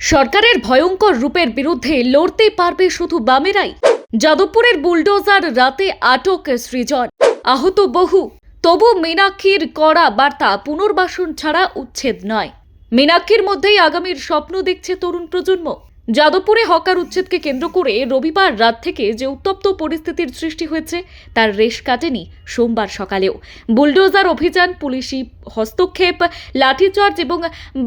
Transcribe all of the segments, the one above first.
সরকারের ভয়ঙ্কর রূপের বিরুদ্ধে লড়তে পারবে শুধু বামেরাই। যাদবপুরের বুলডোজার রাতে আটক সৃজন, আহত বহু। তবু মীনাক্ষীর কড়া বার্তা, পুনর্বাসন ছাড়া উচ্ছেদ নয়। মীনাক্ষীর মধ্যেই আগামীর স্বপ্ন দেখছে তরুণ প্রজন্ম। যাদবপুরে হকার উচ্ছেদকে কেন্দ্র করে রবিবার রাত থেকে যে উত্তপ্ত পরিস্থিতির সৃষ্টি হয়েছে তার রেশ কাটেনি সোমবার সকালেও। বুলডোজার অভিযান, পুলিশি হস্তক্ষেপ, লাঠিচার্জ এবং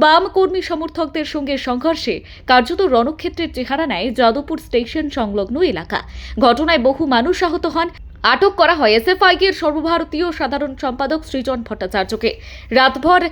বাম কর্মী সমর্থকদের সঙ্গে সংঘর্ষে কার্যত রণক্ষেত্রের চেহারা নেয় যাদবপুর স্টেশন সংলগ্ন এলাকা। ঘটনায় বহু মানুষ আহত হন। আটক করা হয় এসএফআই এর সর্বভারতীয় সাধারণ সম্পাদক সৃজন ভট্টাচার্যকে। রাতভর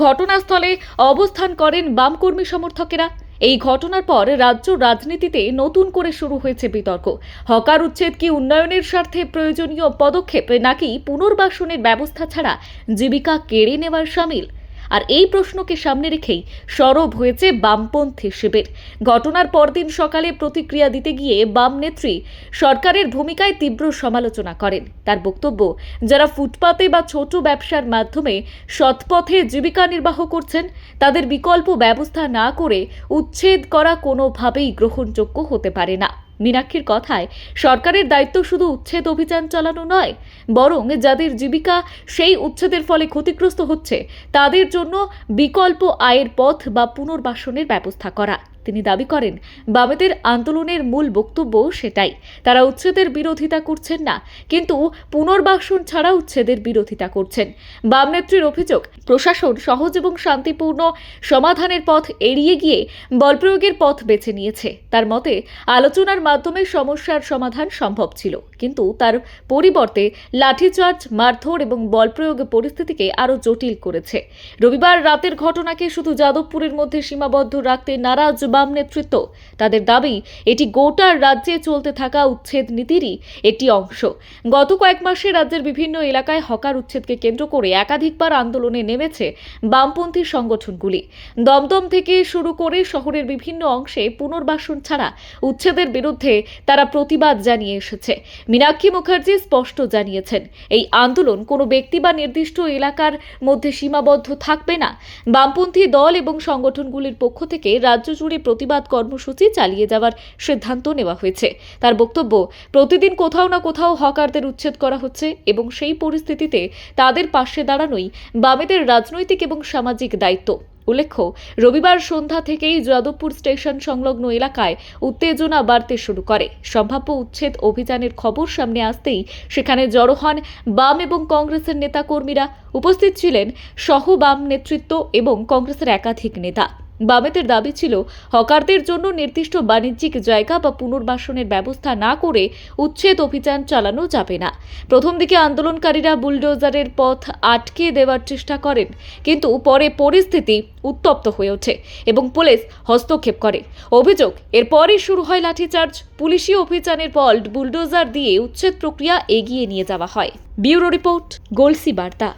ঘটনাস্থলে অবস্থান করেন বাম কর্মী সমর্থকেরা। এই ঘটনার পর রাজ্য রাজনীতিতে নতুন করে শুরু হয়েছে বিতর্ক। হকার উচ্ছেদ কি উন্নয়নের স্বার্থে প্রয়োজনীয় পদক্ষেপ, নাকি পুনর্বাসনের ব্যবস্থা ছাড়া জীবিকা কেড়ে নেওয়ার শামিল? আর এই প্রশ্নকে সামনে রেখেই সরব হয়েছে বামপন্থী শিবির। ঘটনার পরদিন সকালে প্রতিক্রিয়া দিতে গিয়ে বাম নেত্রী সরকারের ভূমিকায় তীব্র সমালোচনা করেন। তার বক্তব্য, যারা ফুটপাতে বা ছোট ব্যবসার মাধ্যমে সৎপথে জীবিকা নির্বাহ করছেন তাদের বিকল্প ব্যবস্থা না করে উচ্ছেদ করা কোনোভাবেই গ্রহণযোগ্য হতে পারে না। মীনাক্ষীর কথায়, সরকারের দায়িত্ব শুধু উচ্ছেদ অভিযান চালানো নয়, বরং যাদের জীবিকা সেই উচ্ছেদের ফলে ক্ষতিগ্রস্ত হচ্ছে তাদের জন্য বিকল্প আয়ের পথ বা পুনর্বাসনের ব্যবস্থা করা। তিনি দাবি করেন, বামেদের আন্দোলনের মূল বক্তব্য সেটাই। তারা উচ্ছেদের বিরোধিতা করছেন না, কিন্তু পুনর্বাসন ছাড়া উচ্ছেদের বিরোধিতা করছেন। বাম নেত্রীর অভিযোগ, প্রশাসন সহজ এবং শান্তিপূর্ণ সমাধানের পথ এড়িয়ে গিয়ে বলপ্রয়োগের পথ বেছে নিয়েছে। তার মতে, আলোচনার মাধ্যমে সমস্যার সমাধান সম্ভব ছিল, কিন্তু তার পরিবর্তে লাঠিচার্জ, মারধর এবং বলপ্রয়োগ পরিস্থিতিকে আরও জটিল করেছে। রবিবার রাতের ঘটনাকে শুধু যাদবপুরের মধ্যে সীমাবদ্ধ রাখতে নারাজ বাম নেতৃত্ব। তাদের দাবি, এটি গোটা রাজ্যে চলতে থাকা উচ্ছেদ নীতিরই একটি অংশ। গত কয়েক মাসে রাজ্যের বিভিন্ন এলাকায় হকার উচ্ছেদকে কেন্দ্র করে একাধিকবার আন্দোলনে নেমেছে বামপন্থী সংগঠনগুলি। দমদম থেকে শুরু করে শহরের বিভিন্ন অংশে পুনর্বাসন ছাড়া উচ্ছেদের বিরুদ্ধে তারা প্রতিবাদ জানিয়ে এসেছে। মীনাক্ষী মুখার্জি স্পষ্ট জানিয়েছেন, এই আন্দোলন কোনো ব্যক্তি বা নির্দিষ্ট এলাকার মধ্যে সীমাবদ্ধ থাকবে না। বামপন্থী দল এবং সংগঠনগুলির পক্ষ থেকে রাজ্য জুড়ে প্রতিবাদ কর্মসূচি চালিয়ে যাওয়ার সিদ্ধান্ত নেওয়া হয়েছে। তার বক্তব্য, প্রতিদিন কোথাও না কোথাও হকারদের উচ্ছেদ করা হচ্ছে এবং সেই পরিস্থিতিতে তাদের পাশে দাঁড়ানোই বামেদের রাজনৈতিক এবং সামাজিক দায়িত্ব। উল্লেখ্য, রবিবার সন্ধ্যা থেকেই যাদবপুর স্টেশন সংলগ্ন এলাকায় উত্তেজনা বাড়তে শুরু করে। সম্ভাব্য উচ্ছেদ অভিযানের খবর সামনে আসতেই সেখানে জড়ো হন বাম এবং কংগ্রেসের নেতাকর্মীরা। উপস্থিত ছিলেন সহ বাম নেতৃত্ব এবং কংগ্রেসের একাধিক নেতা। বামেদের দাবি ছিল, হকারদের জন্য নির্দিষ্ট বাণিজ্যিক জায়গা বা পুনর্বাসনের ব্যবস্থা না করে উচ্ছেদ অভিযান চালানো যাবে না। প্রথম দিকে আন্দোলনকারীরা বুলডোজারের পথ আটকে দেওয়ার চেষ্টা করেন, কিন্তু পরে পরিস্থিতি উত্তপ্ত হয়ে ওঠে এবং পুলিশ হস্তক্ষেপ করে। অভিযোগ, এরপরই শুরু হয় লাঠিচার্জ। পুলিশি অভিযানের পর বুলডোজার দিয়ে উচ্ছেদ প্রক্রিয়া এগিয়ে নিয়ে যাওয়া হয়। ব্যুরো রিপোর্ট, গলসি বার্তা।